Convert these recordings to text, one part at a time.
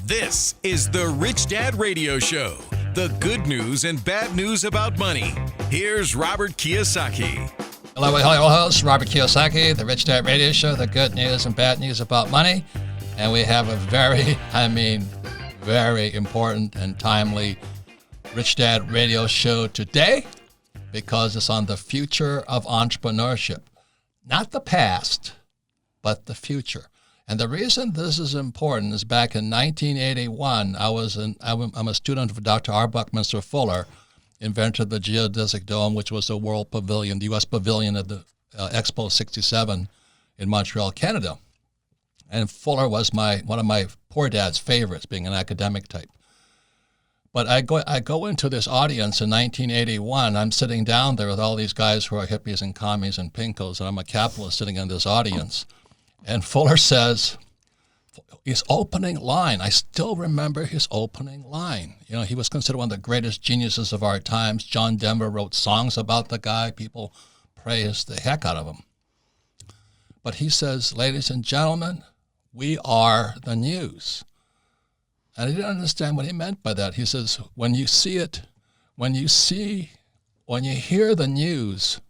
This is the Rich Dad Radio Show, the good news and bad news about money. Here's Robert Kiyosaki. Hello, host Robert Kiyosaki, the Rich Dad Radio Show, the good news and bad news about money. And we have a very important and timely Rich Dad Radio Show today because it's on the future of entrepreneurship. Not the past, but the future. And the reason this is important is back in 1981, I'm a student of Dr. R. Buckminster Fuller, invented the geodesic dome, which was the world pavilion, the U.S. pavilion at the Expo 67 in Montreal, Canada. And Fuller was one of my poor dad's favorites, being an academic type. But I go into this audience in 1981. I'm sitting down there with all these guys who are hippies and commies and pinkos, and I'm a capitalist sitting in this audience. And Fuller says, his opening line, I still remember his opening line. You know, he was considered one of the greatest geniuses of our times. John Denver wrote songs about the guy. People praised the heck out of him. But he says, ladies and gentlemen, we are the news. And I didn't understand what he meant by that. He says, when you hear the news,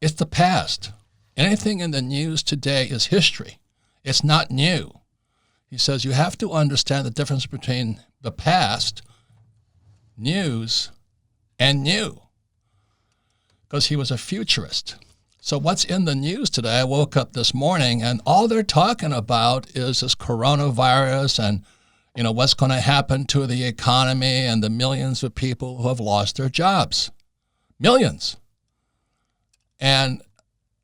it's the past. Anything in the news today is history. It's not new. He says you have to understand the difference between the past, news, and new. Because he was a futurist. So what's in the news today? I woke up this morning and all they're talking about is this coronavirus and, you know, what's going to happen to the economy and the millions of people who have lost their jobs. Millions. And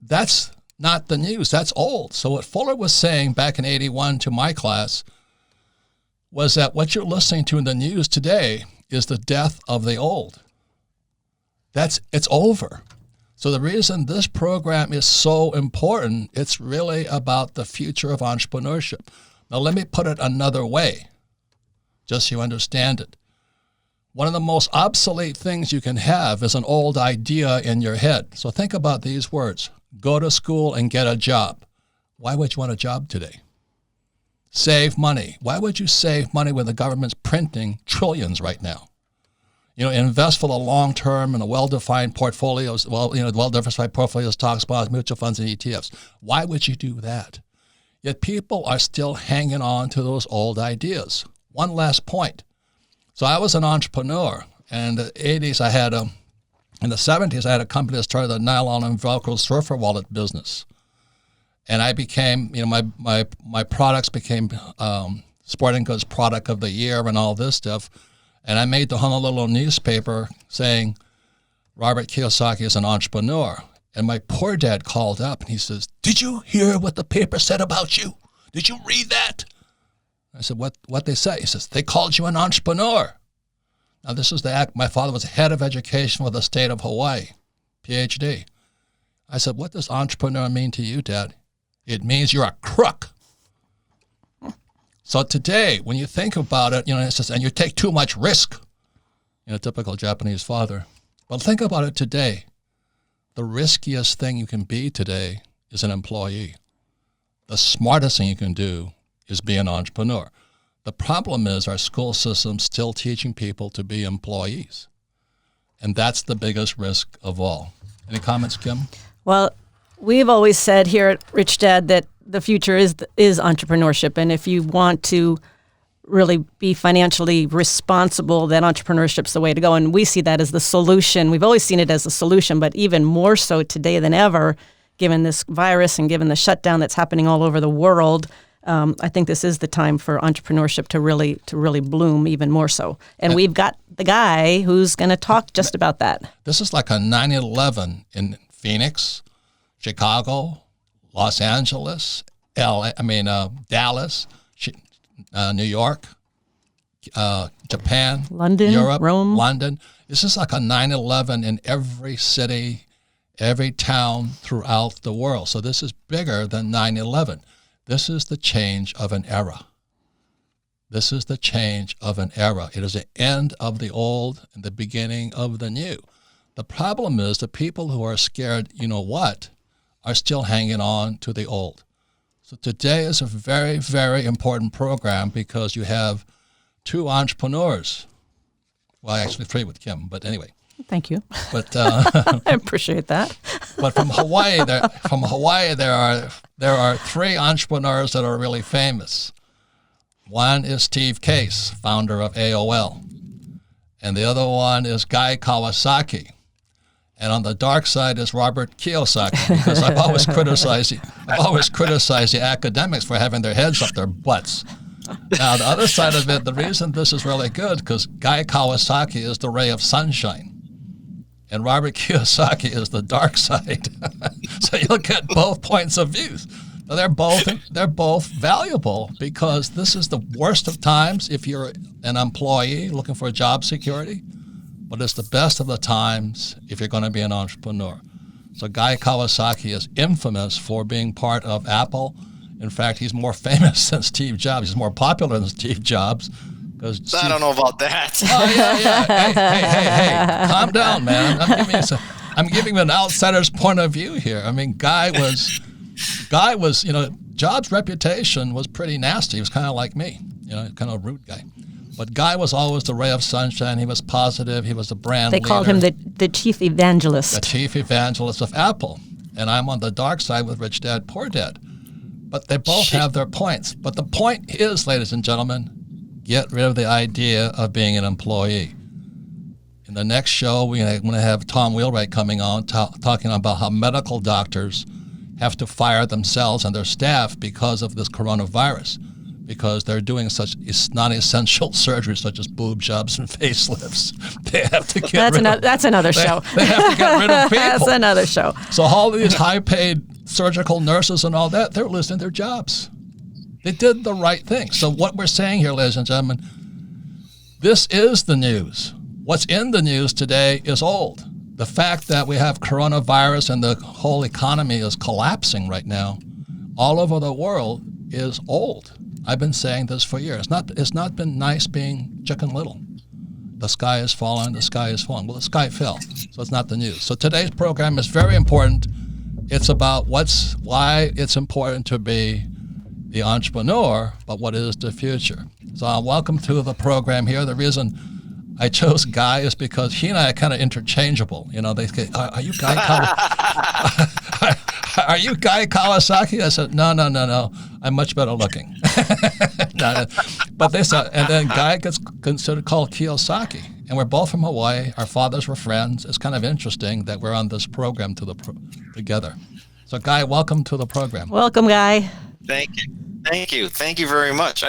that's not the news. That's old. So what Fuller was saying back in 81 to my class was that what you're listening to in the news today is the death of the old. It's over. So the reason this program is so important, it's really about the future of entrepreneurship. Now let me put it another way, just so you understand it. One of the most obsolete things you can have is an old idea in your head. So think about these words. Go to school and get a job. Why would you want a job today? Save money. Why would you save money when the government's printing trillions right now? You know, invest for the long term in a well-defined portfolios, well-diversified portfolios, stocks, bonds, mutual funds, and ETFs. Why would you do that? Yet people are still hanging on to those old ideas. One last point. So I was an entrepreneur, and in the 80s in the 70s I had a company that started the nylon and Velcro surfer wallet business. And I became, my products became sporting goods product of the year and all this stuff. And I made the Honolulu newspaper saying, Robert Kiyosaki is an entrepreneur. And my poor dad called up and he says, did you hear what the paper said about you? Did you read that? I said, what they say? He says, they called you an entrepreneur. Now this is my father was head of education for the state of Hawaii, PhD. I said, what does entrepreneur mean to you, Dad? It means you're a crook. So today, when you think about it, it says, and you take too much risk, typical Japanese father. But think about it today. The riskiest thing you can be today is an employee. The smartest thing you can do is be an entrepreneur. The problem is our school system's still teaching people to be employees. And that's the biggest risk of all. Any comments, Kim? Well, we've always said here at Rich Dad that the future is entrepreneurship. And if you want to really be financially responsible, then entrepreneurship's the way to go. And we see that as the solution. We've always seen it as a solution, but even more so today than ever, given this virus and given the shutdown that's happening all over the world. I think this is the time for entrepreneurship to really bloom even more so. And we've got the guy who's going to talk just about that. This is like a 9/11 in Phoenix, Chicago, Los Angeles, Dallas, New York, Japan, London, Europe, Rome. London. This is like a 9/11 in every city, every town throughout the world. So this is bigger than 9/11. This is the change of an era. This is the change of an era. It is the end of the old and the beginning of the new. The problem is the people who are scared, are still hanging on to the old. So today is a very, very important program because you have two entrepreneurs. Well, actually three with Kim, but anyway. Thank you. But I appreciate that. but from Hawaii, there are three entrepreneurs that are really famous. One is Steve Case, founder of AOL, and the other one is Guy Kawasaki. And on the dark side is Robert Kiyosaki, because I've always criticized the academics for having their heads up their butts. Now, the other side of it, the reason this is really good, because Guy Kawasaki is the ray of sunshine, and Robert Kiyosaki is the dark side. So you'll get both points of view. They're both valuable, because this is the worst of times if you're an employee looking for job security. But it's the best of the times if you're going to be an entrepreneur. So Guy Kawasaki is infamous for being part of Apple. In fact, he's more famous than Steve Jobs. He's more popular than Steve Jobs. I don't know about that. Oh, yeah. Hey. Calm down, man. I'm giving you an outsider's point of view here. I mean, Guy was, Jobs' reputation was pretty nasty. He was kind of like me, kind of a rude guy. But Guy was always the ray of sunshine. He was positive. He was the brand leader. They called him the chief evangelist. The chief evangelist of Apple. And I'm on the dark side with Rich Dad, Poor Dad. But they both have their points. But the point is, ladies and gentlemen, get rid of the idea of being an employee. In the next show, we're going to have Tom Wheelwright coming on talking about how medical doctors have to fire themselves and their staff because of this coronavirus, because they're doing such non-essential surgeries such as boob jobs and facelifts. They have to get That's another show. They have to get rid of people. That's another show. So all these high-paid surgical nurses and all that, they're losing their jobs. They did the right thing. So what we're saying here, ladies and gentlemen, this is the news. What's in the news today is old. The fact that we have coronavirus and the whole economy is collapsing right now all over the world is old. I've been saying this for years. It's not been nice being Chicken Little. The sky is falling, the sky is falling. Well, the sky fell, so it's not the news. So today's program is very important. It's about why it's important to be the entrepreneur, but what is the future. So welcome to the program here. The reason I chose Guy is because he and I are kind of interchangeable. They say, "Are you Guy Are you Guy Kawasaki?" I said, No. I'm much better looking. But they said, and then Guy gets called Kiyosaki, and we're both from Hawaii. Our fathers were friends. It's kind of interesting that we're on this program together. So, Guy, welcome to the program. Welcome, Guy. Thank you very much.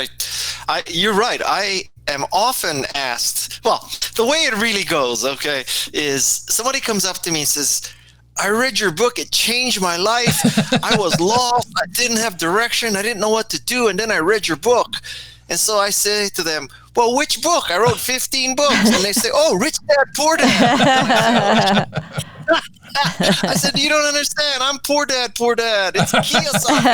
You're right. I am often asked, well, the way it really goes, okay, is somebody comes up to me and says, "I read your book. It changed my life. I was lost. I didn't have direction. I didn't know what to do. And then I read your book." And so I say to them, "Well, which book? I wrote 15 books." And they say, "Oh, Rich Dad, Poor Dad." I said, "You don't understand. I'm Poor Dad. It's Kiyosaki."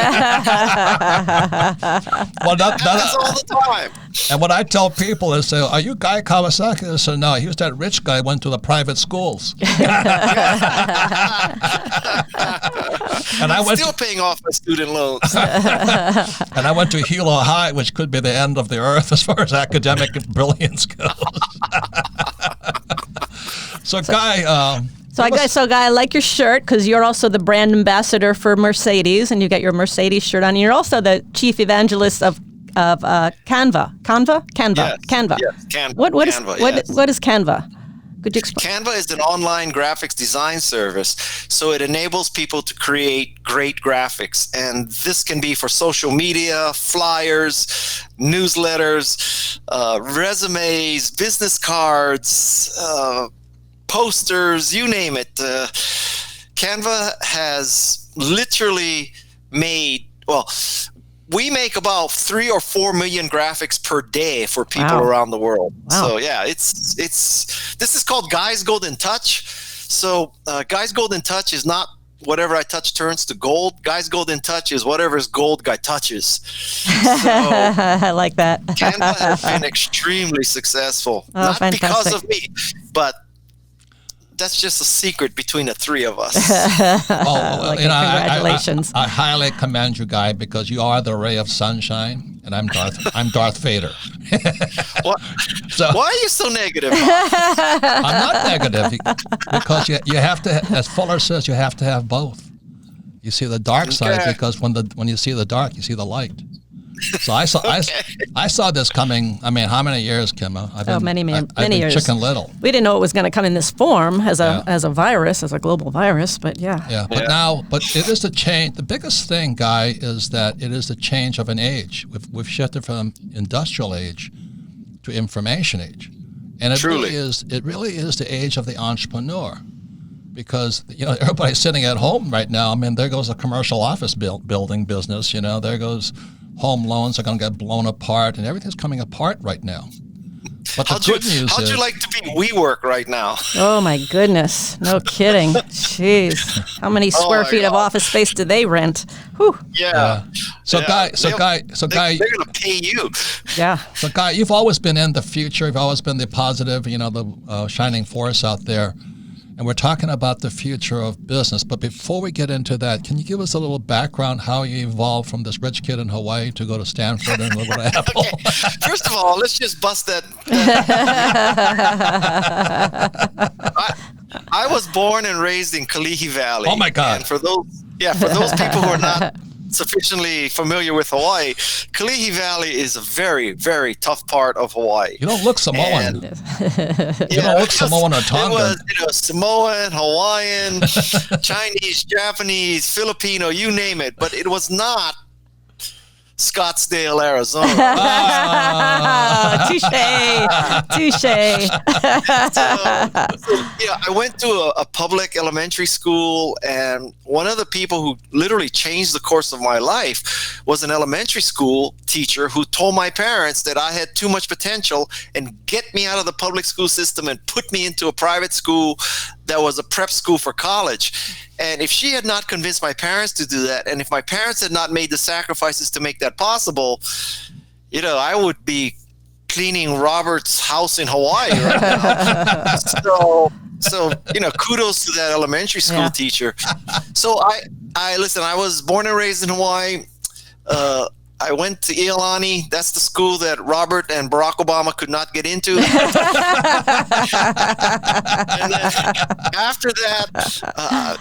Well, happens all the time. And what I tell people is, "Are you Guy Kawasaki?" They say, "No, he was that rich guy, went to the private schools." And I went still paying off my student loans. And I went to Hilo High, which could be the end of the earth as far as academic brilliance goes. So Guy. So Guy, I like your shirt because you're also the brand ambassador for Mercedes, and you got your Mercedes shirt on. And you're also the chief evangelist of Canva. Canva. Yes, Canva. Yes, Canva. What is Canva? Could you explain? Canva is an online graphics design service, so it enables people to create great graphics. And this can be for social media, flyers, newsletters, resumes, business cards, posters, you name it. Canva has literally made, we make about 3 or 4 million graphics per day for people around the world. Wow. So yeah, this is called Guy's Golden Touch. So Guy's Golden Touch is not whatever I touch turns to gold. Guy's Golden Touch is whatever's gold Guy touches. So I like that. Canva has been extremely successful. Not fantastic. because of me, but that's just a secret between the three of us. Oh, Congratulations. I highly commend you, Guy, because you are the ray of sunshine, and I'm Darth Vader. So, why are you so negative? I'm not negative because you have to, as Fuller says, you have to have both. You see the dark side because when you see the dark, you see the light. So I saw this coming. I mean, how many years, Kim? I've been many years. Chicken Little. We didn't know it was going to come in this form as a virus, as a global virus, but yeah. Yeah, but it is the change. The biggest thing, Guy, is that it is the change of an age. We've shifted from industrial age to information age, and it really is the age of the entrepreneur. Because everybody's sitting at home right now. I mean, there goes a commercial office building business. There goes home loans are going to get blown apart, and everything's coming apart right now. But the good news is, how'd you like to be WeWork right now? Oh my goodness, no kidding. Jeez, how many square feet of office space do they rent? Whew. Yeah. So Guy, they're going to pay you. Yeah. So Guy, you've always been in the future. You've always been the positive, the shining force out there. And we're talking about the future of business. But before we get into that, can you give us a little background how you evolved from this rich kid in Hawaii to go to Stanford and live at Apple? Okay. First of all, let's just bust that. I was born and raised in Kalihi Valley. Oh, my God. And for those people who are not sufficiently familiar with Hawaii, Kalihi Valley is a very, very tough part of Hawaii. You don't look Samoan. You don't look Samoan or Tongan. It was Samoan, Hawaiian, Chinese, Japanese, Filipino, you name it. But it was not Scottsdale, Arizona. Touche. I went to a public elementary school, and one of the people who literally changed the course of my life was an elementary school teacher who told my parents that I had too much potential and get me out of the public school system and put me into a private school that was a prep school for college. And if she had not convinced my parents to do that, and if my parents had not made the sacrifices to make that possible, I would be cleaning Robert's house in Hawaii right now. So kudos to that elementary school teacher. So I listen, I was born and raised in Hawaii. I went to Iolani. That's the school that Robert and Barack Obama could not get into. And then after that,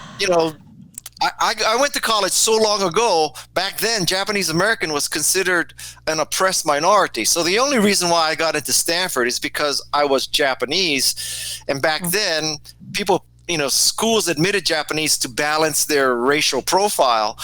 I went to college so long ago. Back then, Japanese American was considered an oppressed minority. So the only reason why I got into Stanford is because I was Japanese. And back then, people, schools admitted Japanese to balance their racial profile.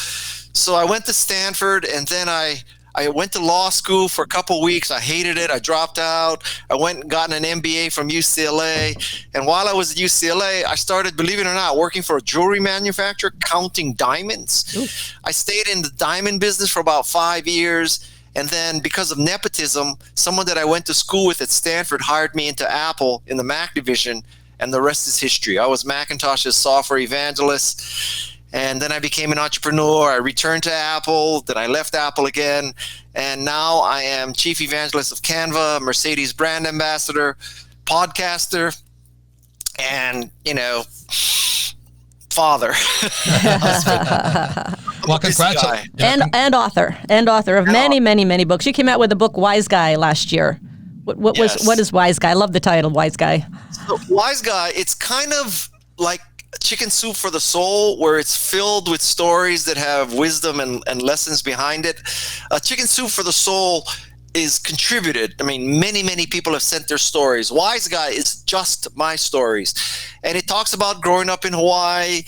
So I went to Stanford, and then I went to law school for a couple weeks. I hated it. I dropped out. I went and got an MBA from UCLA. And while I was at UCLA, I started, believe it or not, working for a jewelry manufacturer, counting diamonds. Ooh. I stayed in the diamond business for about 5 years. And then because of nepotism, someone that I went to school with at Stanford hired me into Apple in the Mac division, and the rest is history. I was Macintosh's software evangelist. And then I became an entrepreneur. I returned to Apple. Then I left Apple again. And now I am chief evangelist of Canva, Mercedes brand ambassador, podcaster, and, father. Well, congratulations. And author of many, many, many books. You came out with the book Wise Guy last year. What is Wise Guy? I love the title, Wise Guy. So, Wise Guy, it's kind of like Chicken Soup for the Soul, where it's filled with stories that have wisdom and lessons behind it. Chicken Soup for the Soul is contributed. I mean, many, many people have sent their stories. Wise Guy is just my stories. And it talks about growing up in Hawaii,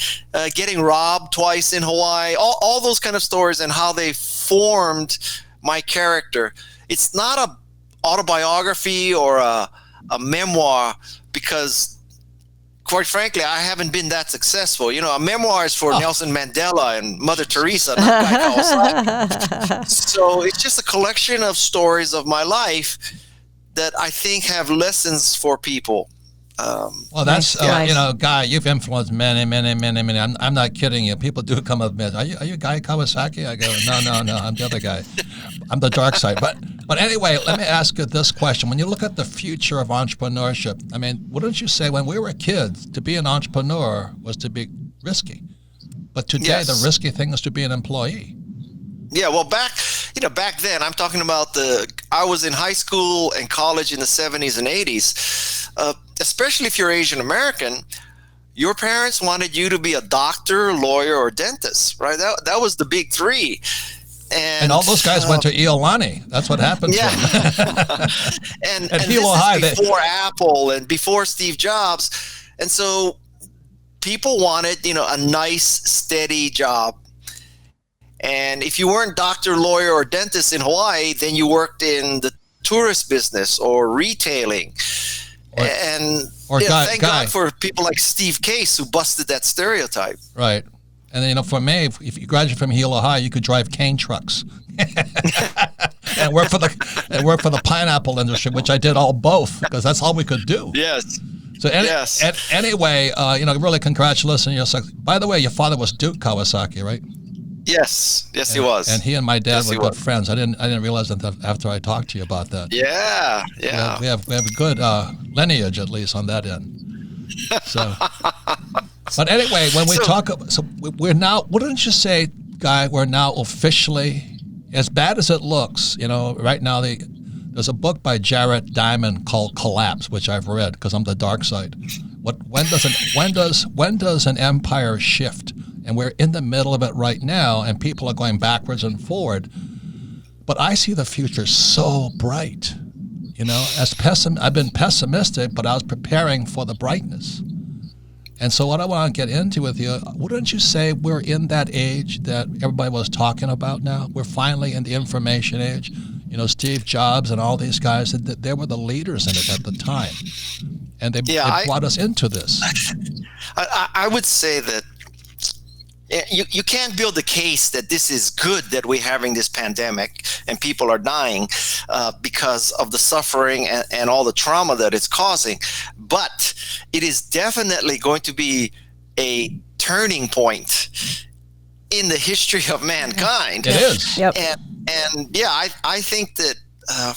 getting robbed twice in Hawaii, all those kind of stories and how they formed my character. It's not a autobiography or a memoir, because quite frankly, I haven't been that successful. A memoir is for Nelson Mandela and Mother Teresa, not Guy Kawasaki. So it's just a collection of stories of my life that I think have lessons for people. Well, that's Nice. Guy, you've influenced many. I'm not kidding you. People do come up with me. Are you Guy Kawasaki? I go, no. I'm the other guy. I'm the dark side. But anyway, let me ask you this question: when you look at the future of entrepreneurship, I mean, wouldn't you say when we were kids, to be an entrepreneur was to be risky, but today Yes. the risky thing is to be an employee? Yeah, well, back then, I'm talking about I was in high school and college in the 70s and 80s. Especially if you're Asian American, your parents wanted you to be a doctor, lawyer, or dentist, right? That was the big three. And all those guys went to Iolani. That's what happened. Yeah. to them. and At this Hilo High, is before Apple and before Steve Jobs. And so people wanted, a nice, steady job. And if you weren't doctor, lawyer, or dentist in Hawaii, then you worked in the tourist business or retailing. Thank God for people like Steve Case who busted that stereotype. Right. And then, for me, if you graduate from Hilo High, you could drive cane trucks and work for the pineapple industry, which I did both because that's all we could do. Yes. So anyway, really congratulations. By the way, your father was Duke Kawasaki, right? Yes, he was. And he and my dad were good friends. I didn't realize that after I talked to you about that. Yeah. We have a good lineage, at least on that end. So, but anyway, when we we're now. Wouldn't you say, Guy? We're now officially, as bad as it looks. Right now there's a book by Jared Diamond called Collapse, which I've read because I'm the dark side. When does an empire shift? And we're in the middle of it right now, and people are going backwards and forward. But I see the future so bright. I've been pessimistic, but I was preparing for the brightness. And so what I want to get into with you, wouldn't you say we're in that age that everybody was talking about now? We're finally in the information age. Steve Jobs and all these guys, they were the leaders in it at the time. And they brought us into this. I would say that you can't build a case that this is good that we're having this pandemic and people are dying because of the suffering and all the trauma that it's causing. But it is definitely going to be a turning point in the history of mankind. It is. Yep. I think that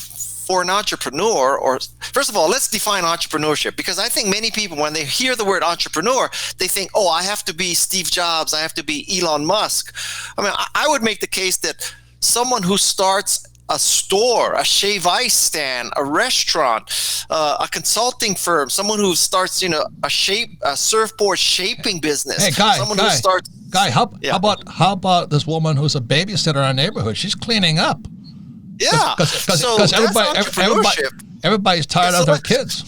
for an entrepreneur, or first of all, let's define entrepreneurship, because I think many people, when they hear the word entrepreneur, they think, oh, I have to be Steve Jobs, I have to be Elon Musk. I mean, I would make the case that someone who starts a store, a shave ice stand, a restaurant, a consulting firm, someone who starts, a surfboard shaping business. Hey, Guy, how about this woman who's a babysitter in our neighborhood? She's cleaning up. Yeah, because everybody's tired of their kids.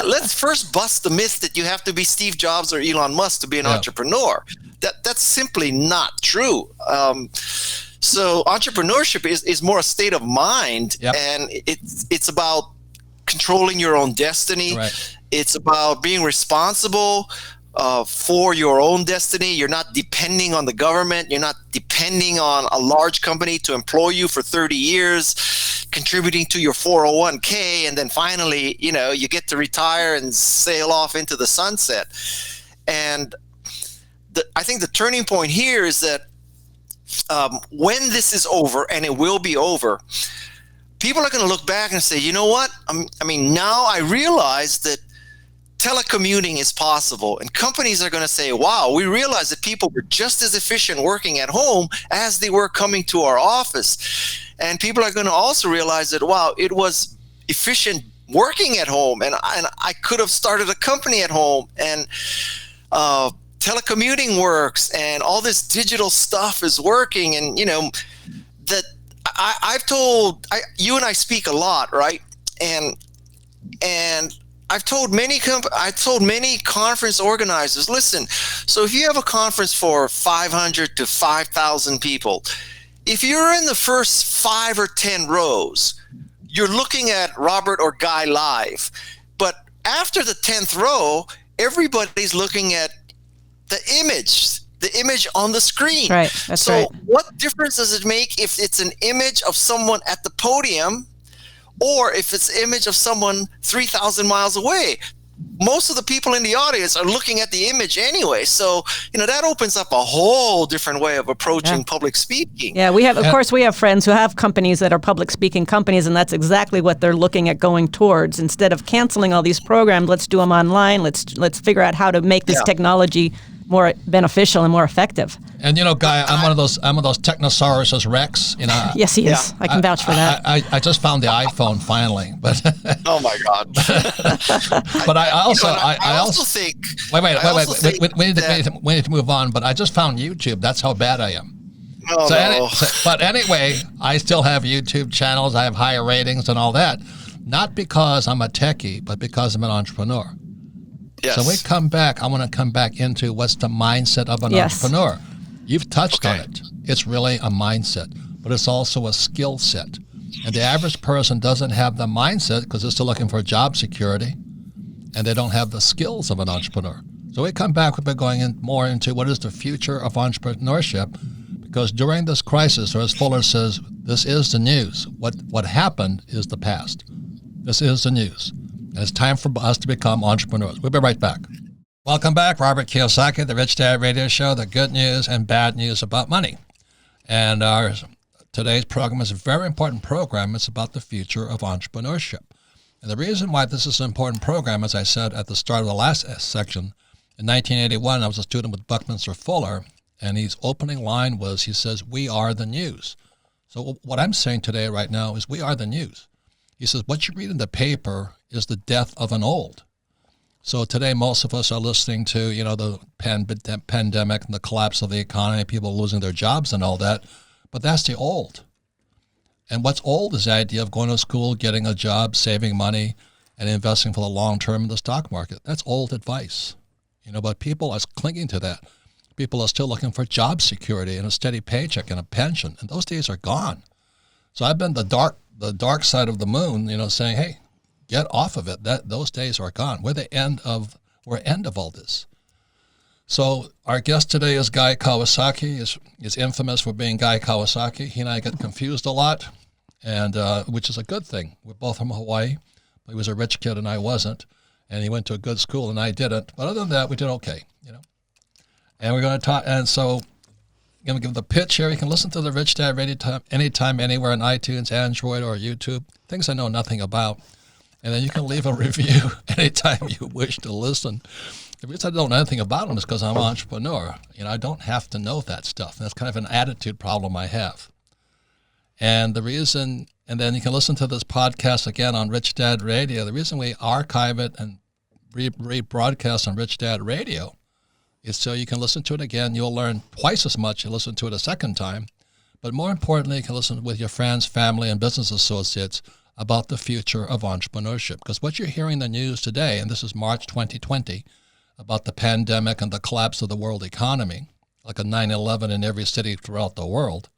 Let's first bust the myth that you have to be Steve Jobs or Elon Musk to be an entrepreneur. That's simply not true. So entrepreneurship is more a state of mind, and it's about controlling your own destiny. Right. It's about being responsible for your own destiny. You're not depending on the government. You're not depending on a large company to employ you for 30 years, contributing to your 401k, and then finally, you get to retire and sail off into the sunset. And I think the turning point here is that when this is over, and it will be over, people are going to look back and say, you know what? Now I realize that telecommuting is possible, and companies are going to say, wow, we realize that people were just as efficient working at home as they were coming to our office. And people are going to also realize that, wow, it was efficient working at home, and I could have started a company at home, and telecommuting works, and all this digital stuff is working. And that you and I speak a lot, right? And I've told many conference organizers, listen, so if you have a conference for 500 to 5,000 people, if you're in the first 5 or 10 rows, you're looking at Robert or Guy live. But after the 10th row, everybody's looking at the image on the screen. Right, that's right. So what difference does it make if it's an image of someone at the podium or if it's an image of someone 3,000 miles away. Most of the people in the audience are looking at the image anyway. So, that opens up a whole different way of approaching public speaking. Yeah, of course, we have friends who have companies that are public speaking companies, and that's exactly what they're looking at going towards. Instead of canceling all these programs, let's do them online. Let's figure out how to make this technology more beneficial and more effective. And Guy, I'm one of those Technosaurus Rex. Yes, he is. I can vouch for that. I just found the iPhone finally, but oh my God! But I also think. Wait. We need to move on. But I just found YouTube. That's how bad I am. But anyway, I still have YouTube channels. I have higher ratings and all that. Not because I'm a techie, but because I'm an entrepreneur. Yes. So I want to come back into what's the mindset of an entrepreneur. You've touched on it. It's really a mindset, but it's also a skill set. And the average person doesn't have the mindset because they're still looking for job security, and they don't have the skills of an entrepreneur. So we come back, we've been going more into what is the future of entrepreneurship, because during this crisis, or as Fuller says, this is the news. What happened is the past. This is the news. And it's time for us to become entrepreneurs. We'll be right back. Welcome back. Robert Kiyosaki, the Rich Dad Radio Show, the good news and bad news about money. And today's program is a very important program. It's about the future of entrepreneurship. And the reason why this is an important program, as I said at the start of the last section, in 1981, I was a student with Buckminster Fuller, and his opening line was, he says, "We are the news." So what I'm saying today right now is we are the news. He says, what you read in the paper is the death of an old. So today, most of us are listening to, the pandemic and the collapse of the economy, people losing their jobs and all that. But that's the old. And what's old is the idea of going to school, getting a job, saving money, and investing for the long term in the stock market. That's old advice. But people are clinging to that. People are still looking for job security and a steady paycheck and a pension. And those days are gone. So I've been the dark side of the moon, saying, hey, get off of it. Those days are gone. We're end of all this. So our guest today is Guy Kawasaki. Is infamous for being Guy Kawasaki. He and I get confused a lot, and which is a good thing. We're both from Hawaii. He was a rich kid and I wasn't, and he went to a good school and I didn't. But other than that, we did okay, And we're going to talk. And so I'm going to give the pitch here. You can listen to the Rich Dad Radio anytime, anywhere on iTunes, Android, or YouTube. Things I know nothing about. And then you can leave a review anytime you wish to listen. The reason I don't know anything about them is because I'm an entrepreneur. I don't have to know that stuff. That's kind of an attitude problem I have. And then you can listen to this podcast again on Rich Dad Radio. The reason we archive it and rebroadcast on Rich Dad Radio is so you can listen to it again. You'll learn twice as much. You listen to it a second time. But more importantly, you can listen with your friends, family, and business associates about the future of entrepreneurship. Because what you're hearing in the news today, and this is March 2020, about the pandemic and the collapse of the world economy, like a 9/11 in every city throughout the world,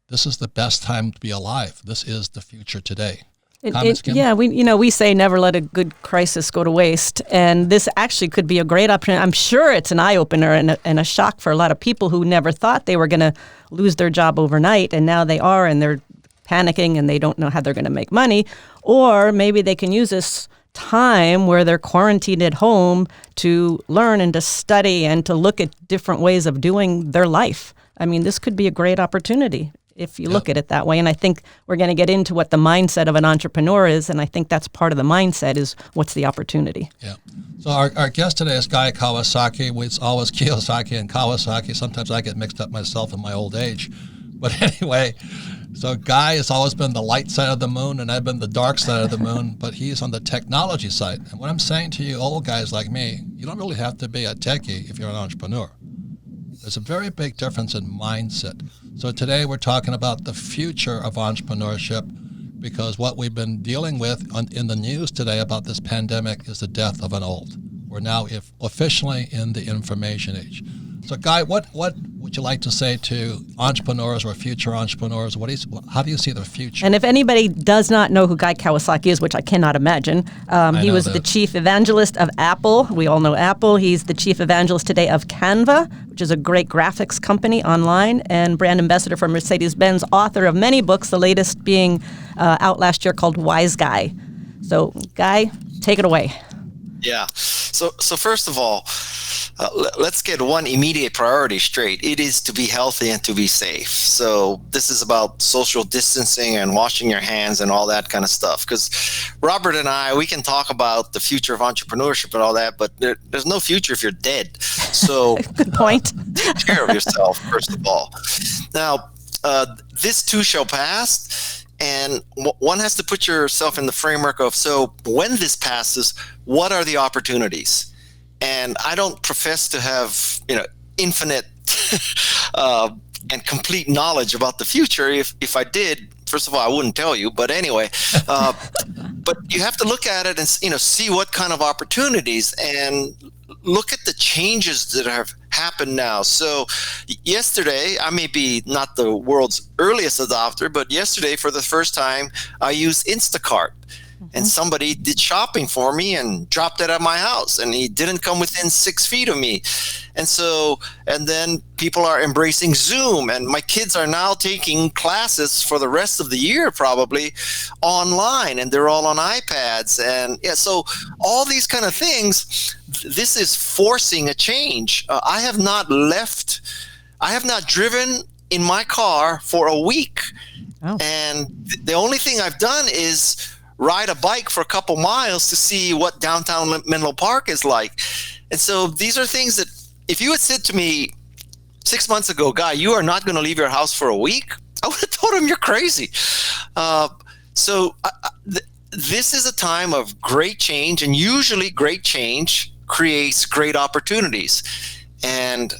this is the best time to be alive. This is the future today. We say never let a good crisis go to waste, and this actually could be a great option. I'm sure it's an eye-opener and a shock for a lot of people who never thought they were going to lose their job overnight, and now they are, and they're panicking and they don't know how they're going to make money. Or maybe they can use this time where they're quarantined at home to learn and to study and to look at different ways of doing their life. I mean, this could be a great opportunity if you look at it that way. And I think we're going to get into what the mindset of an entrepreneur is, and I think that's part of the mindset is what's the opportunity. Yeah. So our guest today is Guy Kawasaki. It's always Kiyosaki and Kawasaki. Sometimes I get mixed up myself in my old age. But anyway, so Guy has always been the light side of the moon, and I've been the dark side of the moon, but he's on the technology side. And what I'm saying to you old guys like me, you don't really have to be a techie if you're an entrepreneur. There's a very big difference in mindset. So today we're talking about the future of entrepreneurship, because what we've been dealing with in the news today about this pandemic is the death of an old. We're now officially in the information age. So, Guy, what would you like to say to entrepreneurs or future entrepreneurs? How do you see the future? And if anybody does not know who Guy Kawasaki is, which I cannot imagine, he was the chief evangelist of Apple. We all know Apple. He's the chief evangelist today of Canva, which is a great graphics company online, and brand ambassador for Mercedes-Benz, author of many books, the latest being out last year called Wise Guy. So, Guy, take it away. Yeah. So first of all, let's get one immediate priority straight. It is to be healthy and to be safe. So this is about social distancing and washing your hands and all that kind of stuff. Because Robert and I, we can talk about the future of entrepreneurship and all that, but there's no future if you're dead. So good point. Take care of yourself, first of all. Now, this too shall pass. And one has to put yourself in the framework of, so when this passes, what are the opportunities? And I don't profess to have, infinite and complete knowledge about the future. If I did, first of all, I wouldn't tell you. But anyway, but you have to look at it and see what kind of opportunities, and look at the changes that have happened now. So yesterday, I may be not the world's earliest adopter, but yesterday for the first time, I used Instacart. And somebody did shopping for me and dropped it at my house, and he didn't come within 6 feet of me. And then people are embracing Zoom, and my kids are now taking classes for the rest of the year, probably online, and they're all on iPads. And so all these kind of things, this is forcing a change. I have not driven in my car for a week. Oh. And the only thing I've done is ride a bike for a couple miles to see what downtown Menlo Park is like. And so these are things that if you had said to me 6 months ago, Guy, you are not going to leave your house for a week, I would have told him you're crazy. This is a time of great change, and usually great change creates great opportunities. And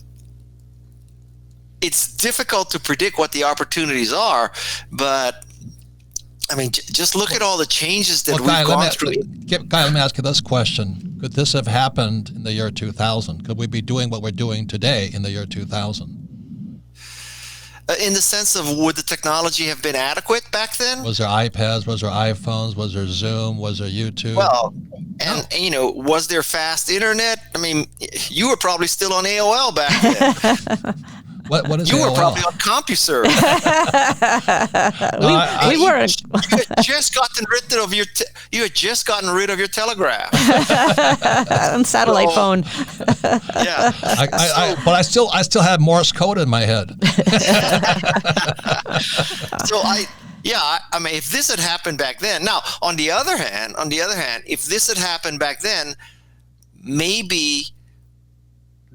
it's difficult to predict what the opportunities are, but I mean, just look at all the changes that we've gone through. Guy, let me ask you this question. Could this have happened in the year 2000? Could we be doing what we're doing today in the year 2000? In the sense of, would the technology have been adequate back then? Was there iPads? Was there iPhones? Was there Zoom? Was there YouTube? Well, and was there fast internet? I mean, you were probably still on AOL back then. What is you AOL? were probably on CompuServe. We weren't. You had just gotten rid of your telegraph. On satellite phone. Yeah. But I still have Morse code in my head. So I mean, if this had happened back then. Now, on the other hand, if this had happened back then, maybe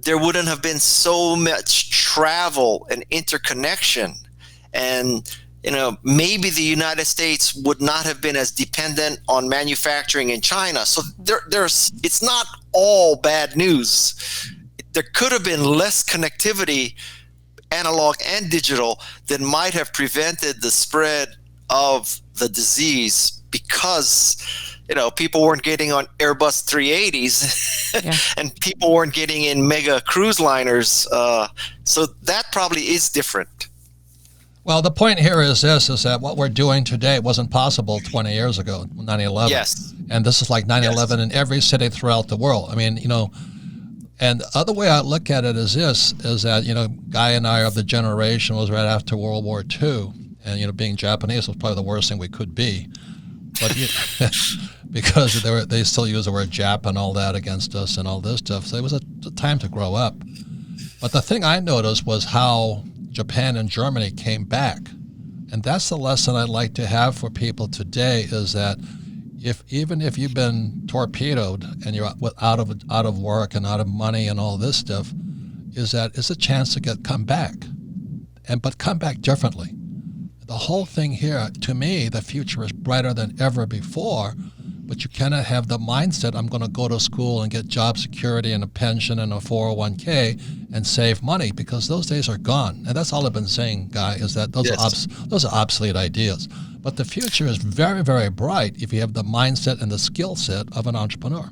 there wouldn't have been so much travel and interconnection, and maybe the United States would not have been as dependent on manufacturing in China. So it's not all bad news. There could have been less connectivity, analog and digital, that might have prevented the spread of the disease, because people weren't getting on Airbus 380s and people weren't getting in mega cruise liners. So that probably is different. Well, the point here is that what we're doing today wasn't possible 20 years ago, 9/11. Yes. And this is like 9/11 in every city throughout the world. I mean, and the other way I look at it is that, Guy and I are of the generation was right after World War II. And, being Japanese was probably the worst thing we could be. But because they still use the word Jap and all that against us and all this stuff. So it was a time to grow up. But the thing I noticed was how Japan and Germany came back. And that's the lesson I'd like to have for people today, is that even if you've been torpedoed and you're out of work and out of money and all this stuff, is that it's a chance to come back, but come back differently. The whole thing here, to me, the future is brighter than ever before, but you cannot have the mindset, I'm going to go to school and get job security and a pension and a 401k and save money, because those days are gone. And that's all I've been saying, Guy, is that those are obsolete ideas. But the future is very, very bright if you have the mindset and the skill set of an entrepreneur.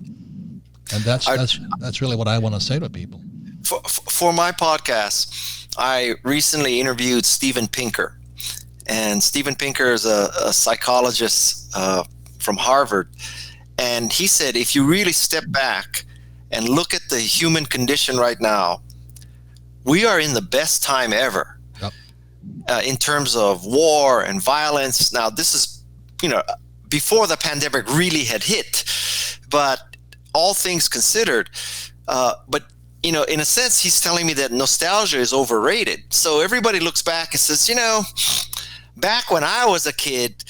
And that's really what I want to say to people. for my podcast, I recently interviewed Steven Pinker. And Steven Pinker is a psychologist from Harvard. And he said, if you really step back and look at the human condition right now, we are in the best time ever. Yep. In terms of war and violence. Now, this is, before the pandemic really had hit, but all things considered, but in a sense, he's telling me that nostalgia is overrated. So everybody looks back and says, back when I was a kid,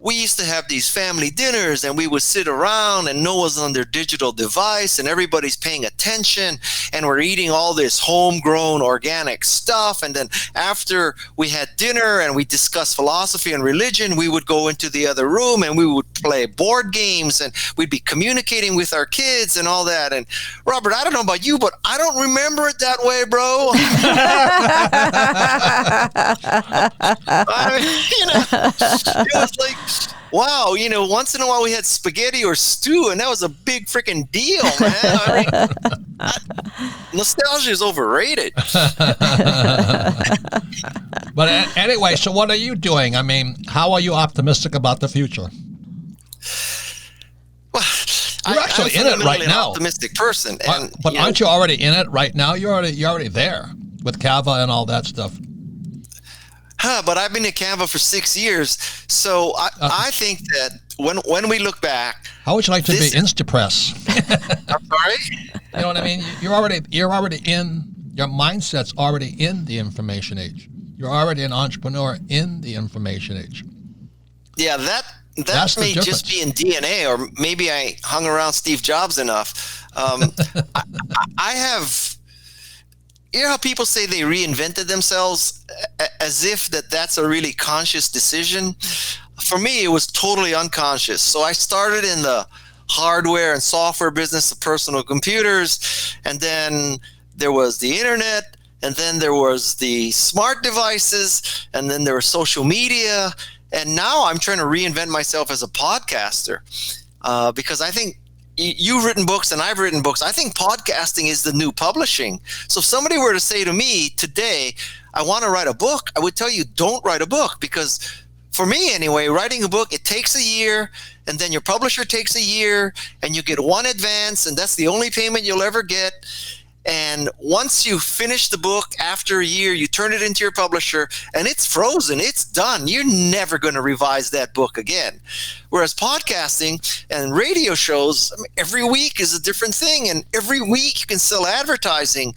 we used to have these family dinners and we would sit around and no one's on their digital device and everybody's paying attention and we're eating all this homegrown organic stuff. And then after we had dinner and we discussed philosophy and religion, we would go into the other room and we would play board games and we'd be communicating with our kids and all that. And Robert, I don't know about you, but I don't remember it that way, bro. It was like, wow, once in a while we had spaghetti or stew, and that was a big freaking deal, man. Nostalgia is overrated. But anyway, so what are you doing? I mean, how are you optimistic about the future? Well, you're actually in it right now. An optimistic person, but aren't you already in it right now? You're already there with Kava and all that stuff. But I've been at Canva for 6 years, so I think that when we look back, how would you like to be Instapress? I'm sorry. You know what I mean? You're already in. Your mindset's already in the information age. You're already an entrepreneur in the information age. Yeah, that may just be in DNA, or maybe I hung around Steve Jobs enough. I have. You know how people say they reinvented themselves as if that's a really conscious decision? For me, it was totally unconscious. So I started in the hardware and software business of personal computers, and then there was the internet, and then there was the smart devices, and then there was social media, and now I'm trying to reinvent myself as a podcaster because I think you've written books and I've written books. I think podcasting is the new publishing. So if somebody were to say to me today, I want to write a book, I would tell you, don't write a book, because for me anyway, writing a book, it takes a year, and then your publisher takes a year, and you get one advance, and that's the only payment you'll ever get. And once you finish the book, after a year, you turn it into your publisher and it's frozen. It's done. You're never going to revise that book again. Whereas podcasting and radio shows, every week is a different thing. And every week you can sell advertising.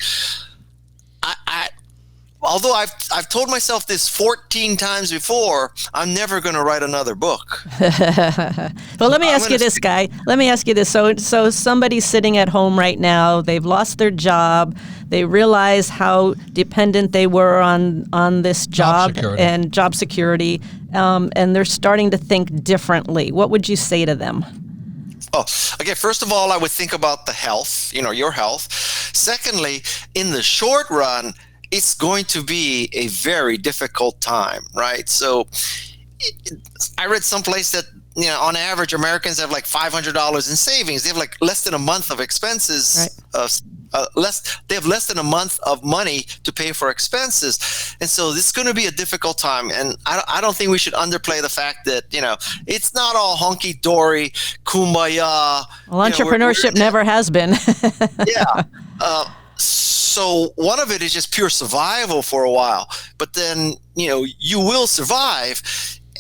Although I've told myself this 14 times before, I'm never going to write another book. Well, let me ask you this, Guy. Let me ask you this. So somebody's sitting at home right now. They've lost their job. They realize how dependent they were on this job and job security, and they're starting to think differently. What would you say to them? Oh, okay. First of all, I would think about the health, your health. Secondly, in the short run, it's going to be a very difficult time, right? So I read someplace that, on average, Americans have like $500 in savings. They have like less than a month of expenses. Right. They have less than a month of money to pay for expenses. And so this is going to be a difficult time. And I don't think we should underplay the fact that, it's not all hunky-dory, kumbaya. Well, entrepreneurship never has been. Yeah. So one of it is just pure survival for a while, but then, you will survive.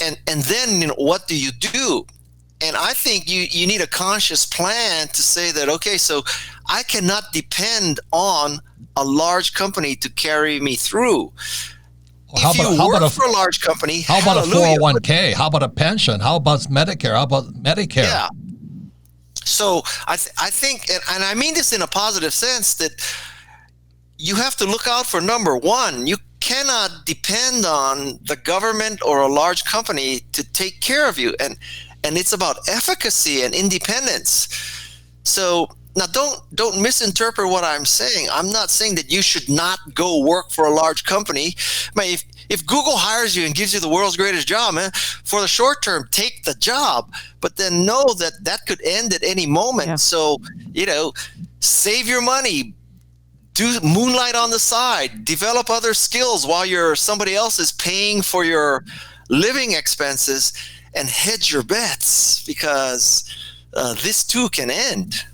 And then, what do you do? And I think you need a conscious plan to say that, okay, so I cannot depend on a large company to carry me through. Well, if you work for a large company, how about a 401k? How about a pension? How about Medicare? How about Medicare? Yeah. So I think, and I mean this in a positive sense, that you have to look out for number one. You cannot depend on the government or a large company to take care of you. And it's about efficacy and independence. So now don't misinterpret what I'm saying. I'm not saying that you should not go work for a large company. I mean, if Google hires you and gives you the world's greatest job, man, for the short term, take the job, but then know that could end at any moment. Yeah. So, save your money, do moonlight on the side, develop other skills while somebody else is paying for your living expenses, and hedge your bets, because this too can end.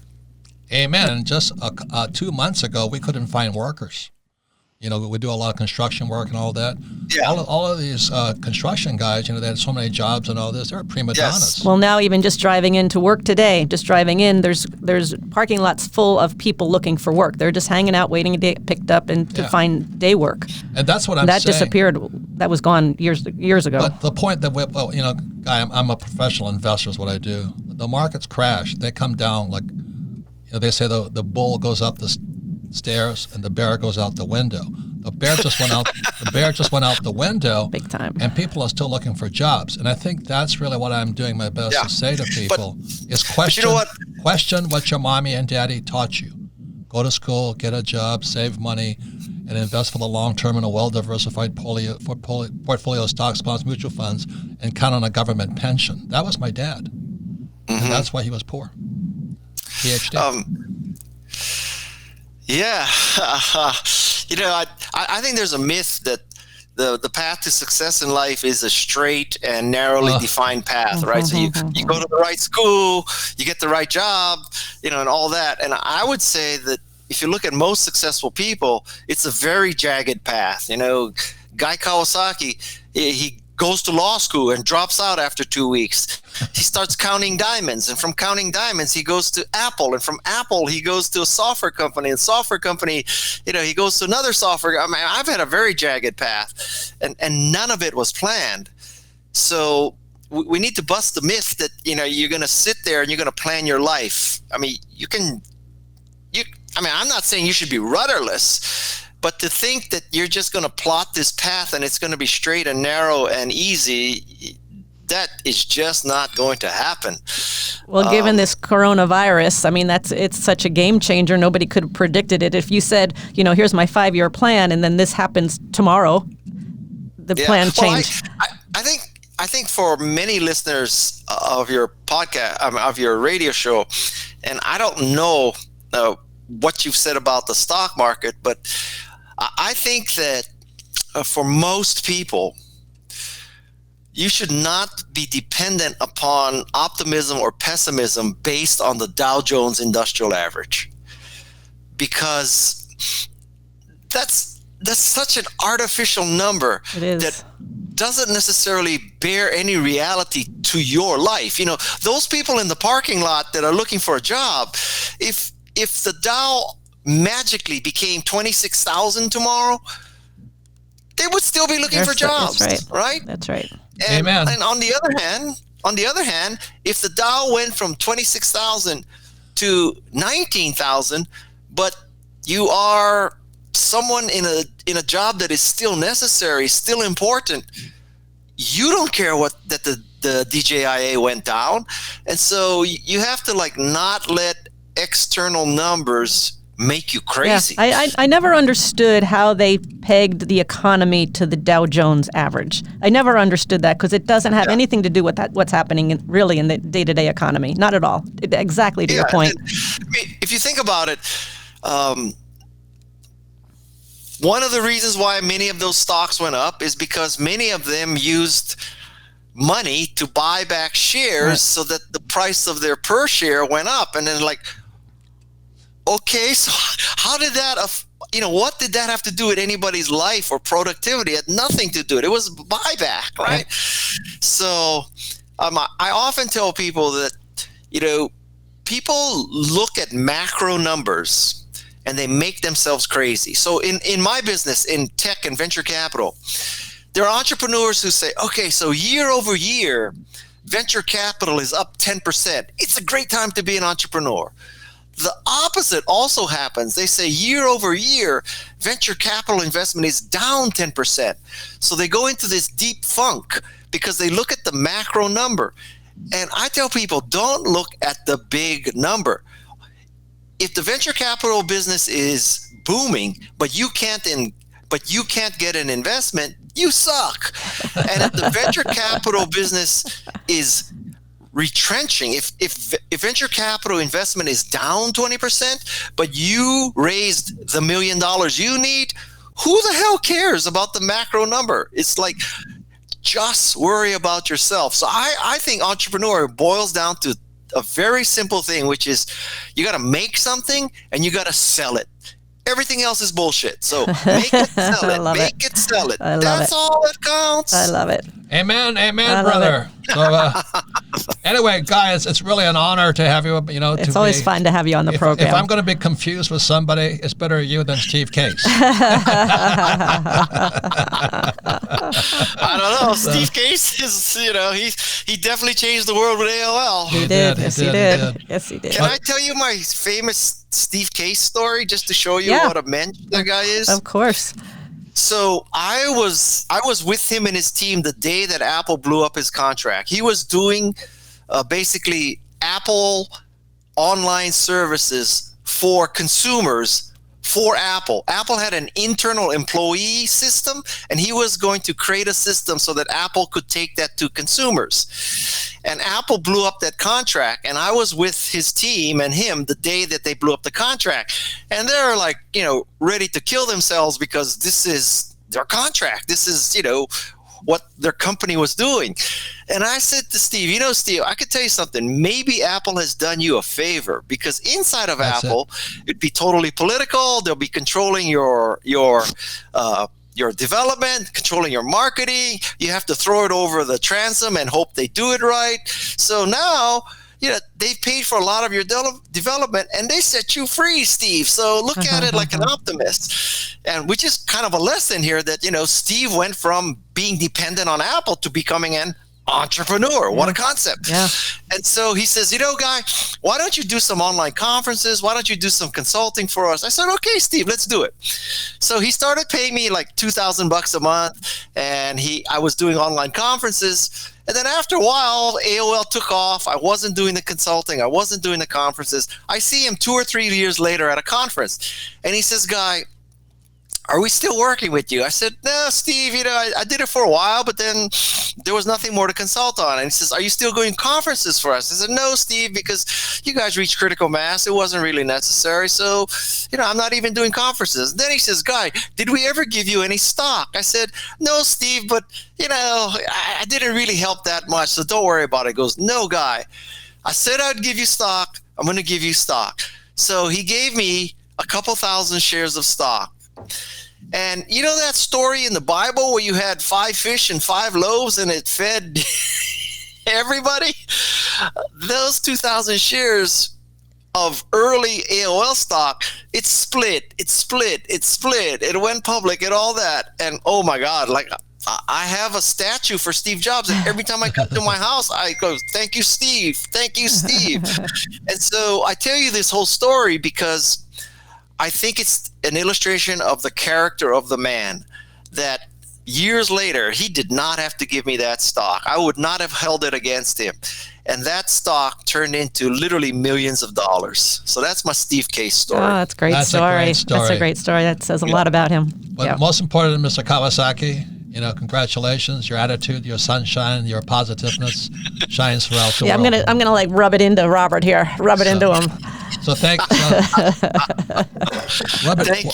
Amen. And just 2 months ago, we couldn't find workers. You know, we do a lot of construction work and all that. Yeah. All of these construction guys, you know, they had so many jobs and all this. They're prima donnas. Yes. Well, now even just driving into work today, just driving in, there's parking lots full of people looking for work. They're just hanging out, waiting to get picked up and to find day work. And that's what I'm that saying. disappeared. That was gone years ago. But the point that you know, Guy, I'm a professional investor is what I do. The markets crash. They come down like, you know, they say the bull goes up the stairs and the bear goes out the window. The bear just went out. The bear just went out the window. Big time. And people are still looking for jobs. And I think that's really what I'm doing my best to say to people is question. You know what? Question what your mommy and daddy taught you. Go to school, get a job, save money, and invest for the long term in a well-diversified portfolio of stocks, bonds, mutual funds, and count on a government pension. That was my dad. Mm-hmm. And that's why he was poor. PhD. Yeah. You know, I think there's a myth that the path to success in life is a straight and narrowly defined path, right? So you go to the right school, you get the right job, you know, and all that. And I would say that if you look at most successful people, it's a very jagged path. You know, Guy Kawasaki, he goes to law school and drops out after 2 weeks. He starts counting diamonds, and from counting diamonds, he goes to Apple, and from Apple, he goes to a software company, and software company, you know, he goes to another software. I mean, I've had a very jagged path, and none of it was planned. So we need to bust the myth that, you know, you're going to sit there and you're going to plan your life. I mean, I'm not saying you should be rudderless, but to think that you're just going to plot this path and it's going to be straight and narrow and easy, that is just not going to happen. Well, given this coronavirus, I mean, it's such a game changer. Nobody could have predicted it. If you said, you know, here's my 5-year plan, and then this happens tomorrow, the plan changed. I think for many listeners of your podcast, of your radio show, and I don't know what you've said about the stock market, but I think that for most people, you should not be dependent upon optimism or pessimism based on the Dow Jones Industrial Average, because that's such an artificial number that doesn't necessarily bear any reality to your life. You know, those people in the parking lot that are looking for a job, if the Dow magically became 26,000 tomorrow, they would still be looking for jobs, right? That's right. And, Amen. And on the other hand, if the Dow went from 26,000 to 19,000, but you are someone in a job that is still necessary, still important, you don't care that the DJIA went down. And so you have to not let external numbers make you crazy. Yeah, I never understood how they pegged the economy to the Dow Jones average. I never understood that, because it doesn't have anything to do with what's happening really in the day-to-day economy. Not at all. Exactly to your point. I mean, if you think about it, one of the reasons why many of those stocks went up is because many of them used money to buy back shares so that the price of their per share went up. And then okay, so how did that, what did that have to do with anybody's life or productivity? It had nothing to do with it. It was buyback, right? So I often tell people that, people look at macro numbers and they make themselves crazy. So in my business, in tech and venture capital, there are entrepreneurs who say, okay, so year over year, venture capital is up 10%. It's a great time to be an entrepreneur. The opposite also happens. They say year over year, venture capital investment is down 10%. So they go into this deep funk because they look at the macro number. And I tell people, don't look at the big number. If the venture capital business is booming, but you can't get an investment, you suck. And if the venture capital business is retrenching, if venture capital investment is down 20%, but you raised the $1 million you need, who the hell cares about the macro number? It's like, just worry about yourself. So I think entrepreneur boils down to a very simple thing, which is you got to make something and you got to sell it. Everything else is bullshit. So make it, sell it. Make it, sell it. That's all that counts. I love it. Amen, brother. So anyway, guys, it's really an honor to have you. You know, it's always fun to have you on the program. If I'm going to be confused with somebody, it's better you than Steve Case. I don't know. Steve Case is, he definitely changed the world with AOL. He did. Yes, he did. Can I tell you my famous Steve Case story just to show you what a mensch that guy is? Of course. So I was with him and his team the day that Apple blew up his contract. He was doing basically Apple online services for consumers for Apple. Apple had an internal employee system, and he was going to create a system so that Apple could take that to consumers. And Apple blew up that contract, and I was with his team and him the day that they blew up the contract. And they're like, ready to kill themselves because this is their contract. This is, what their company was doing. And I said to Steve, Steve, I could tell you something. Maybe Apple has done you a favor, because inside of Apple, it'd be totally political. They'll be controlling your development, controlling your marketing. You have to throw it over the transom and hope they do it right. So now, they've paid for a lot of your development, and they set you free, Steve. So look at it like an optimist. And which is kind of a lesson here that, Steve went from being dependent on Apple to becoming an entrepreneur. What a concept. Yeah. And so he says, Guy, why don't you do some online conferences? Why don't you do some consulting for us? I said, okay, Steve, let's do it. So he started paying me like $2,000 a month, and I was doing online conferences. And then after a while, AOL took off. I wasn't doing the consulting. I wasn't doing the conferences. I see him 2 or 3 years later at a conference, and he says, Guy, are we still working with you? I said, no, Steve, I did it for a while, but then there was nothing more to consult on. And he says, are you still going conferences for us? I said, no, Steve, because you guys reached critical mass. It wasn't really necessary. So, I'm not even doing conferences. Then he says, Guy, did we ever give you any stock? I said, no, Steve, but, I didn't really help that much. So don't worry about it. He goes, no, Guy, I said I'd give you stock. I'm going to give you stock. So he gave me a couple thousand shares of stock. And that story in the Bible where you had 5 fish and 5 loaves and it fed everybody? Those 2,000 shares of early AOL stock, it split. It went public and all that. And oh my God, like I have a statue for Steve Jobs, and every time I come to my house, I go, thank you, Steve. Thank you, Steve. And so I tell you this whole story because I think it's an illustration of the character of the man, that years later, he did not have to give me that stock. I would not have held it against him. And that stock turned into literally millions of dollars. So that's my Steve Case story. Oh, that's a great story. That's a great story. That says a lot about him. But most important, Mr. Kawasaki, congratulations. Your attitude, your sunshine, your positiveness shines throughout the world. I'm gonna like rub it into Robert here. Rub it into him. So thank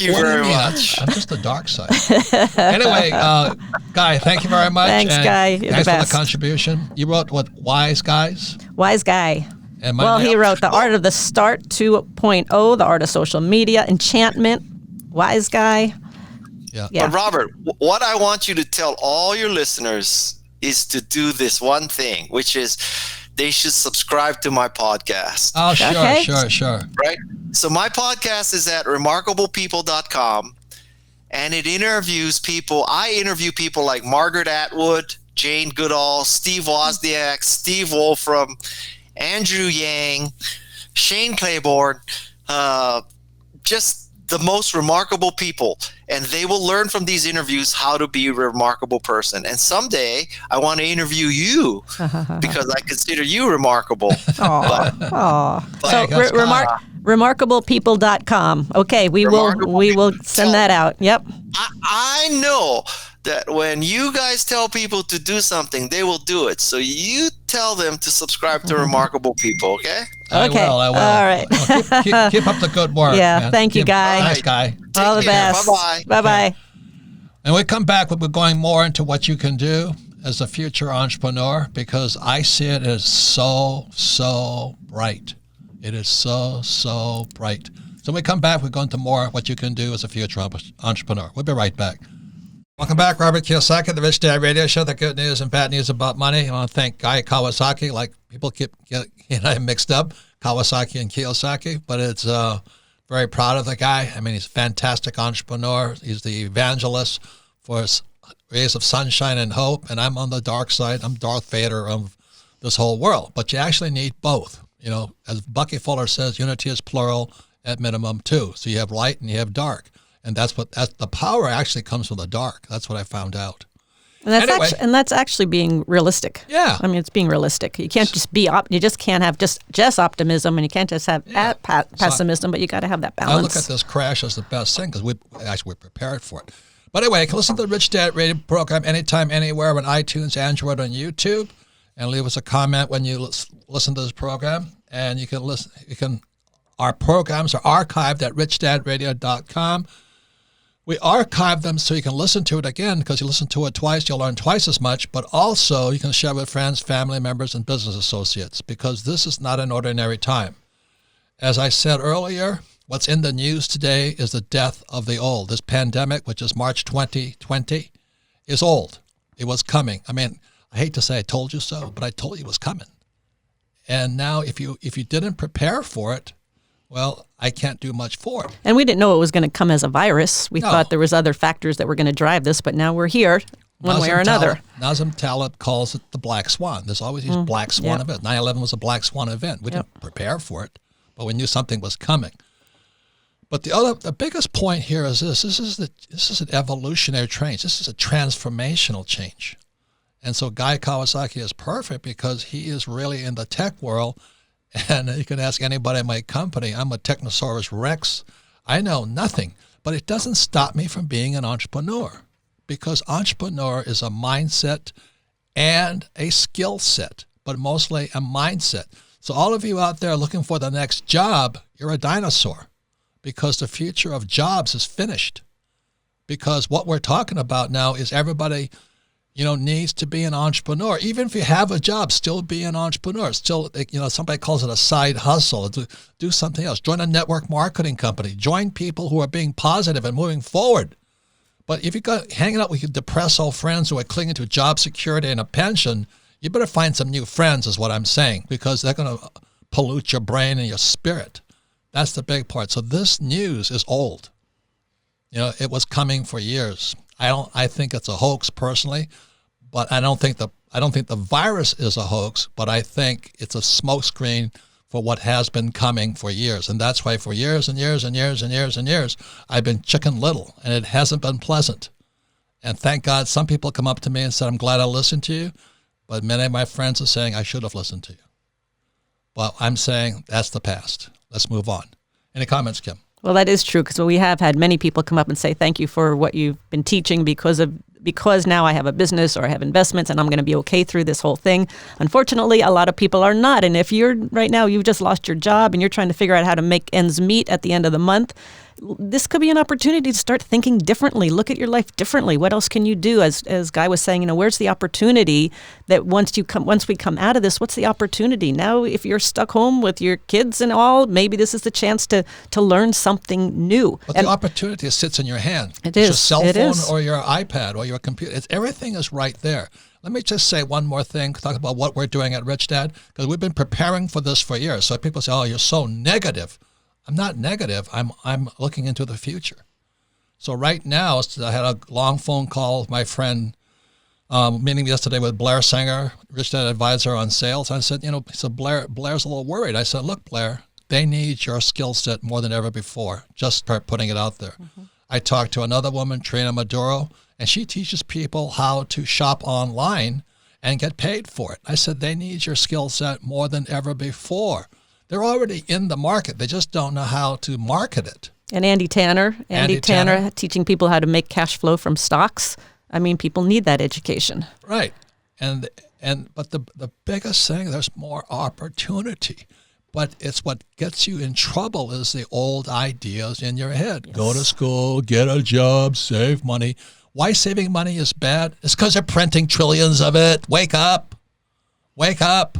you very much. I'm just the dark side. Anyway, Guy, thank you very much. Thanks, Guy. You're thanks the for best. the contribution. You wrote what, Wise Guys? Wise Guy. And he wrote The Art of the Start 2.0, The Art of Social Media, Enchantment, Wise Guy. Yeah. But Robert, what I want you to tell all your listeners is to do this one thing, which is they should subscribe to my podcast. Oh, sure, Okay. sure. Right? So my podcast is at remarkablepeople.com, and it interviews people. I interview people like Margaret Atwood, Jane Goodall, Steve Wozniak, Steve Wolfram, Andrew Yang, Shane Claiborne, just the most remarkable people, and they will learn from these interviews how to be a remarkable person. And someday I want to interview you because I consider you remarkable. Remarkablepeople.com. Okay, we will send that out. Yep. I know that when you guys tell people to do something, they will do it. So you tell them to subscribe to Remarkable People, okay? I will. All right. Keep up the good work. Yeah, man. thank you, Guy. Thanks, Guy. Take All the care. best. Bye-bye. Bye-bye. And we come back, we're going more into what you can do as a future entrepreneur, because I see it as so, so bright. It is so, so bright. So when we come back, we're going to more what you can do as a future entrepreneur. We'll be right back. Welcome back, Robert Kiyosaki, the Rich Dad Radio Show, the good news and bad news about money. I want to thank Guy Kawasaki. Like, people keep getting mixed up, Kawasaki and Kiyosaki, but it's very proud of the guy. I mean, he's a fantastic entrepreneur. He's the evangelist for his rays of sunshine and hope, and I'm on the dark side. I'm Darth Vader of this whole world, but you actually need both. You know, as Bucky Fuller says, unity is plural at minimum too. So you have light and you have dark. And that's the power actually comes from the dark. That's what I found out. And that's actually being realistic. Yeah. I mean, it's being realistic. You can't just be you just can't have just optimism, and you can't just have pessimism, but you got to have that balance. I look at this crash as the best thing because we're prepared for it. But anyway, you can listen to the Rich Dad Radio program anytime, anywhere on iTunes, Android, and YouTube, and leave us a comment when you listen to this program. And you can listen. Our programs are archived at richdadradio.com. We archive them so you can listen to it again, because you listen to it twice, you'll learn twice as much, but also you can share with friends, family members, and business associates, because this is not an ordinary time. As I said earlier, what's in the news today is the death of the old. This pandemic, which is March 2020, is old. It was coming. I mean, I hate to say I told you so, but I told you it was coming. And now if you didn't prepare for it, well, I can't do much for it. And we didn't know it was going to come as a virus. We thought there was other factors that were going to drive this, but now we're here one way or another. Nazim Taleb calls it the black swan. There's always these black swan events. 9/11 was a black swan event. We didn't prepare for it, but we knew something was coming. But the biggest point here is this. This is an evolutionary change. This is a transformational change. And so Guy Kawasaki is perfect because he is really in the tech world. And you can ask anybody in my company. I'm a Technosaurus Rex. I know nothing, but it doesn't stop me from being an entrepreneur, because entrepreneur is a mindset and a skill set, but mostly a mindset. So all of you out there looking for the next job, you're a dinosaur, because the future of jobs is finished. Because what we're talking about now is everybody needs to be an entrepreneur. Even if you have a job, still be an entrepreneur. Still, somebody calls it a side hustle. Do something else. Join a network marketing company. Join people who are being positive and moving forward. But if you're hanging out with your depressed old friends who are clinging to job security and a pension, you better find some new friends, is what I'm saying, because they're going to pollute your brain and your spirit. That's the big part. So this news is old. It was coming for years. I think it's a hoax personally, but I don't think the virus is a hoax, but I think it's a smokescreen for what has been coming for years. And that's why for years and years and years and years and years, I've been Chicken Little, and it hasn't been pleasant. And thank God some people come up to me and said, I'm glad I listened to you, but many of my friends are saying I should have listened to you. Well, I'm saying that's the past. Let's move on. Any comments, Kim? Well, that is true, because we have had many people come up and say, thank you for what you've been teaching, because now I have a business or I have investments and I'm going to be okay through this whole thing. Unfortunately, a lot of people are not. And if right now you've just lost your job and you're trying to figure out how to make ends meet at the end of the month, this could be an opportunity to start thinking differently. Look at your life differently. What else can you do? As Guy was saying, where's the opportunity that once we come out of this, what's the opportunity? Now, if you're stuck home with your kids and all, maybe this is the chance to learn something new. But the opportunity sits in your hand. It's your cell phone or your iPad or your computer. Everything is right there. Let me just say one more thing, talk about what we're doing at Rich Dad, because we've been preparing for this for years. So people say, oh, you're so negative. I'm not negative. I'm looking into the future. So right now, I had a long phone call with my friend, meeting yesterday with Blair Singer, Rich Dad advisor on sales. I said, Blair's a little worried. I said, look, Blair, they need your skill set more than ever before. Just start putting it out there. Mm-hmm. I talked to another woman, Trina Maduro, and she teaches people how to shop online and get paid for it. I said, they need your skill set more than ever before. They're already in the market. They just don't know how to market it. And Andy Tanner teaching people how to make cash flow from stocks. I mean, people need that education. Right. But the biggest thing, there's more opportunity. But it's what gets you in trouble is the old ideas in your head. Yes. Go to school, get a job, save money. Why saving money is bad? It's because they're printing trillions of it. Wake up. Wake up.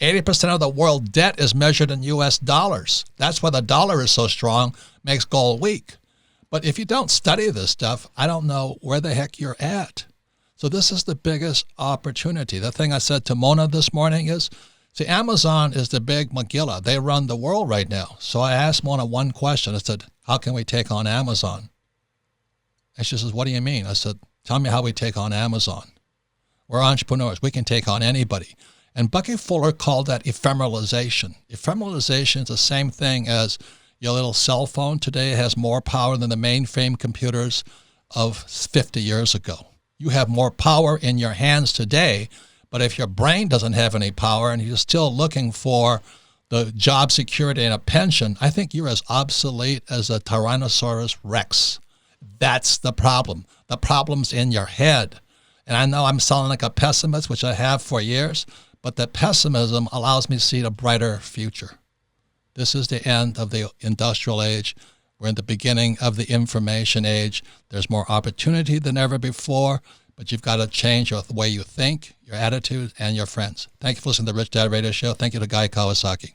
80% of the world debt is measured in U.S. dollars. That's why the dollar is so strong, makes gold weak. But if you don't study this stuff, I don't know where the heck you're at. So this is the biggest opportunity. The thing I said to Mona this morning is, see, Amazon is the big Megillah. They run the world right now. So I asked Mona one question. I said, how can we take on Amazon? And she says, what do you mean? I said, tell me how we take on Amazon. We're entrepreneurs. We can take on anybody. And Bucky Fuller called that ephemeralization. Ephemeralization is the same thing as your little cell phone today has more power than the mainframe computers of 50 years ago. You have more power in your hands today, but if your brain doesn't have any power and you're still looking for the job security and a pension, I think you're as obsolete as a Tyrannosaurus Rex. That's the problem. The problem's in your head. And I know I'm sounding like a pessimist, which I have for years, but the pessimism allows me to see a brighter future. This is the end of the industrial age. We're in the beginning of the information age. There's more opportunity than ever before, but you've got to change the way you think, your attitude, and your friends. Thank you for listening to the Rich Dad Radio Show. Thank you to Guy Kawasaki.